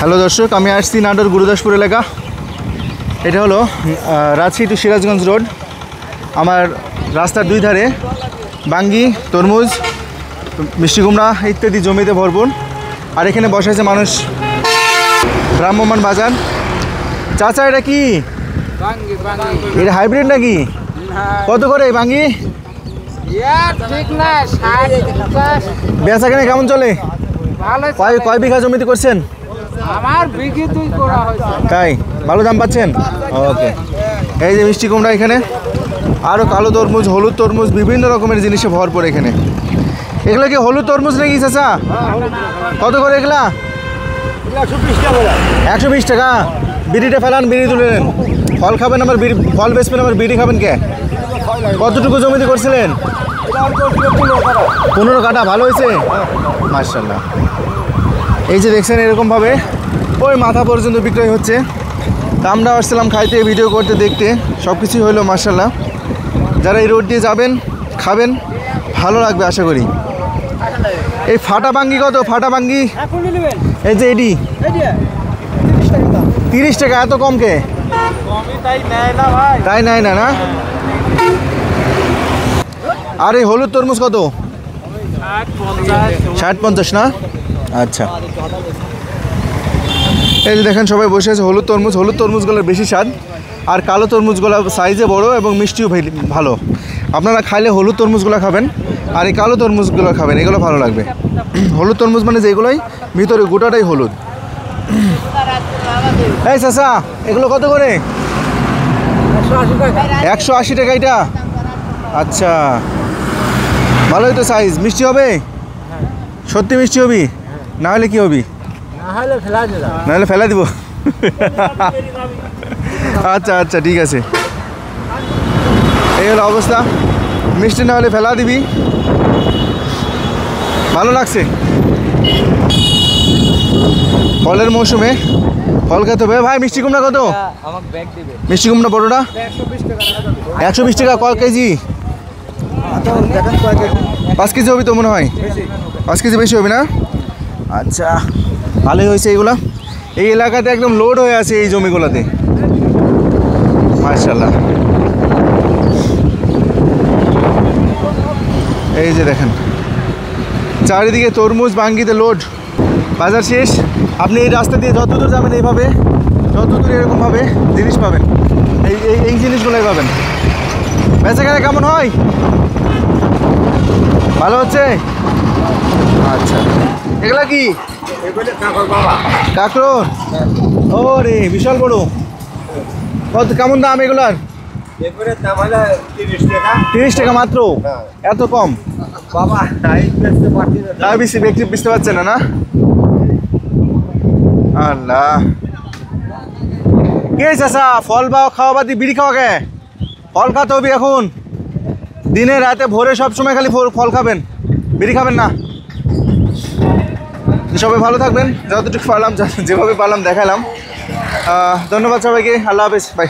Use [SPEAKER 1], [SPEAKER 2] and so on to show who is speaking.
[SPEAKER 1] Hello দর্শক, আমি আসছি নাটোর গুরুদাসপুর এলাকা। এটা হলো রাজশাহী টু সিরাজগঞ্জ রোড। আমার রাস্তার দুই ধারে বাঙ্গি, তরমুজ, মিষ্টি কুমড়া ইত্যাদি জমিতে ভরপুর। আর এখানে বসেছে মানুষ। ভ্রাম্যমাণ বাজার। চাচা এটা কি? এটা হাইব্রিড নাকি? কত করে বাঙ্গি? বেচা কেনা কেমন চলে? কয় বিঘা জমিতে করছেন?
[SPEAKER 2] আমার বিঘে দুই করা হয়েছে।
[SPEAKER 1] তাই ভালো দাম পাচ্ছেন? ওকে। এই যে মিষ্টি কুমড়া এখানে, আরও কালো তরমুজ, হলুদ তরমুজ, বিভিন্ন রকমের জিনিসে ভরপুর এখানে। এগুলো কি হলুদ তরমুজ নাকি চাচা? কত করে এগুলা? 120 টাকা। বিড়িটা ফেলান, বিড়ি তুলে নেন। ফল খাবেন আবার বিড়ি, ফল বেচবেন আবার বিড়ি খাবেন কে? কতটুকু জমিতে করছিলেন? 15 কাঠা। ভালো হয়েছে মাশাআল্লাহ। এই যে দেখছেন এরকমভাবে ওই মাথা পর্যন্ত বিক্রয় হচ্ছে। তা আমরা আসছিলাম খাইতে, ভিডিও করতে, দেখতে। সব কিছুই হইলো মাশাআল্লাহ। যারা এই রোড দিয়ে যাবেন, খাবেন, ভালো লাগবে আশা করি। এই ফাটা বাঙ্গি কত? ফাটা বাঙ্গি এই যে এডি 30 টাকা। এত কম কে? তাই নেয় না না? আর এই হলুদ তরমুজ কত? 60-50 না? আচ্ছা। এই যে দেখেন সবাই বসে আছে। হলুদ তরমুজ, হলুদ তরমুজগুলোর বেশি স্বাদ, আর কালো তরমুজগুলো সাইজে বড় এবং মিষ্টিও ভালো। আপনারা খাইলে হলুদ তরমুজগুলো খাবেন, আর এই কালো তরমুজগুলো খাবেন, এগুলো ভালো লাগবে। হলুদ তরমুজ মানে যেগুলোই ভিতরে গোটাটাই হলুদ। এই চাচা এগুলো কত করে? 180 টাকা এটা। আচ্ছা, ভালোই তো সাইজ। মিষ্টি হবে? সত্যি মিষ্টি হবি? না হলে কি হবি? না হলে ফেলা দিব। আচ্ছা আচ্ছা, ঠিক আছে। এই হলো অবস্থা। মিষ্টি না হলে ফেলা দিবি। ভালো লাগছে। ফলের মৌসুমে ফল খেতে হবে। ভাই মিষ্টি কুমড়া কত? মিষ্টি কুমড়া বড়টা 120 টাকা। কয় কেজি? 5 কেজি হবে তো মনে হয়। 5 কেজি বেশি হবে না? আচ্ছা, ভালোই হয়েছে। এইগুলা এই এলাকাতে একদম লোড হয়ে আছে, এই জমিগুলোতে মাশাআল্লাহ। এই যে দেখেন চারিদিকে তরমুজ, বাঙ্গিতে লোড। বাজার শেষ। আপনি এই রাস্তা দিয়ে যত দূর যাবেন এইভাবে, যত দূর এরকমভাবে জিনিস পাবেন। এই জিনিসগুলোই পাবেন। বেচাকেনা কেমন হয়? ভালো হচ্ছে? আচ্ছা, এগুলা কি? কাঁকড়। ও রে, বিশাল বড়। কত, কেমন দাম এগুলার? 30 টাকা মাত্র? এত কম? বুঝতে পারছেন না? আল্লাহ, কে চাষা ফল বা খাওয়া বাদি বিড়ি খাওয়া কে? ফল খাতে হবে এখন। দিনে রাতে ভোরে সব সময় খালি ফল খাবেন, বিড়ি খাবেন না। সবাই ভালো থাকবেন। যতটুকু পারলাম, যেভাবে পারলাম দেখালাম। ধন্যবাদ সবাইকে। আল্লাহ হাফেজ, বাই।